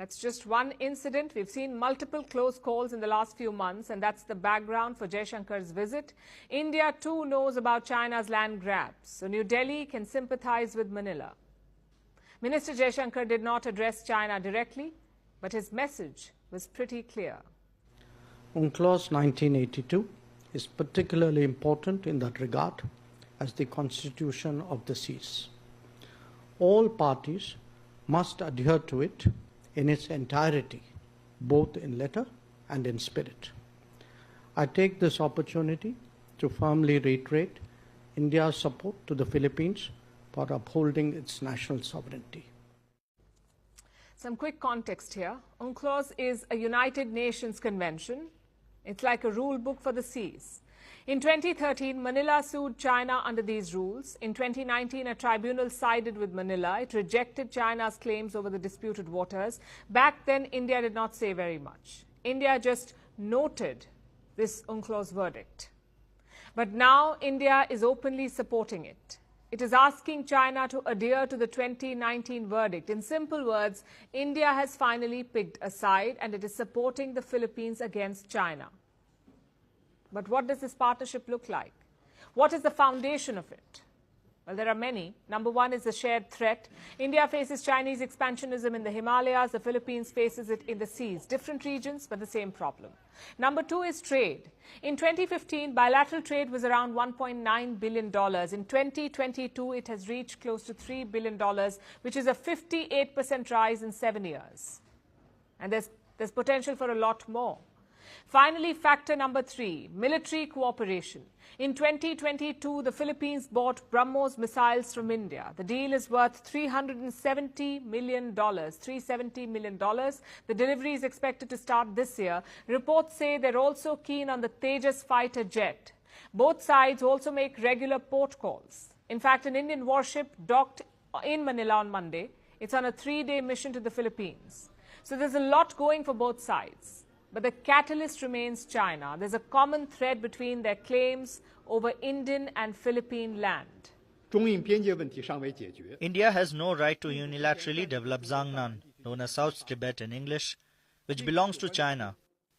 That's just one incident. We've seen multiple close calls in the last few months, and that's the background for Jaishankar's visit. India too knows about China's land grabs, so New Delhi can sympathize with Manila. Minister Jaishankar did not address China directly, but his message was pretty clear. UNCLOS 1982 is particularly important in that regard as the constitution of the seas. All parties must adhere to it in its entirety, both in letter and in spirit. I take this opportunity to firmly reiterate India's support to the Philippines for upholding its national sovereignty. Some quick context here. UNCLOS is a United Nations convention. It's like a rule book for the seas. In 2013, Manila sued China under these rules. In 2019, a tribunal sided with Manila. It rejected China's claims over the disputed waters. Back then, India did not say very much. India just noted this UNCLOS verdict. But now, India is openly supporting it. It is asking China to adhere to the 2019 verdict. In simple words, India has finally picked a side and it is supporting the Philippines against China. But what does this partnership look like? What is the foundation of it? Well, there are many. Number one is the shared threat. India faces Chinese expansionism in the Himalayas. The Philippines faces it in the seas. Different regions, but the same problem. Number two is trade. In 2015, bilateral trade was around $1.9 billion. In 2022, it has reached close to $3 billion, which is a 58% rise in 7 years. And there's potential for a lot more. Finally, factor number three, military cooperation. In 2022, the Philippines bought BrahMos missiles from India. The deal is worth $370 million. $370 million. The delivery is expected to start this year. Reports say they're also keen on the Tejas fighter jet. Both sides also make regular port calls. In fact, an Indian warship docked in Manila on Monday. It's on a 3-day mission to the Philippines. So there's a lot going for both sides. But the catalyst remains China. There's a common thread between their claims over Indian and Philippine land. India has no right to unilaterally develop Xiangnan, known as South Tibet in English, which belongs to China.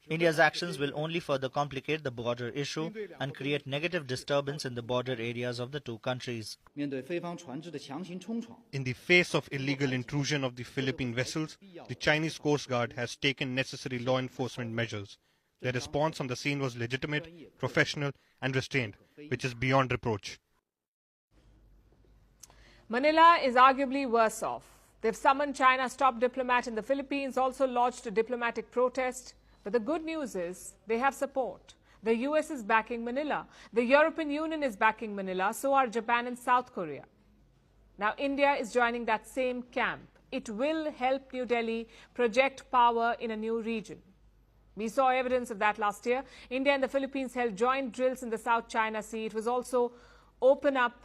India's actions will only further complicate the border issue and create negative disturbance in the border areas of the two countries. In the face of illegal intrusion of the Philippine vessels, the Chinese Coast Guard has taken necessary law enforcement measures. Their response on the scene was legitimate, professional, and restrained, which is beyond reproach. Manila is arguably worse off. They've summoned China's top diplomat in the Philippines, also lodged a diplomatic protest. But the good news is they have support. The US is backing Manila. The European Union is backing Manila. So are Japan and South Korea. Now, India is joining that same camp. It will help New Delhi project power in a new region. We saw evidence of that last year. India and the Philippines held joint drills in the South China Sea. It will also open up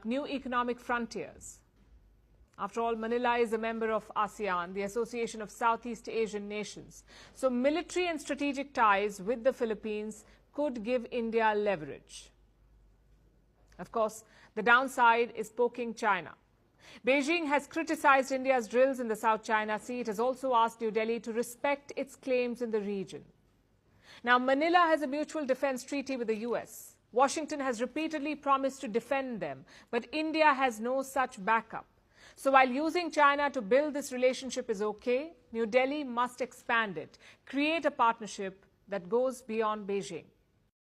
new economic frontiers. After all, Manila is a member of ASEAN, the Association of Southeast Asian Nations. So military and strategic ties with the Philippines could give India leverage. Of course, the downside is poking China. Beijing has criticized India's drills in the South China Sea. It has also asked New Delhi to respect its claims in the region. Now, Manila has a mutual defense treaty with the US. Washington has repeatedly promised to defend them, but India has no such backup. So while using China to build this relationship is okay, New Delhi must expand it, create a partnership that goes beyond Beijing.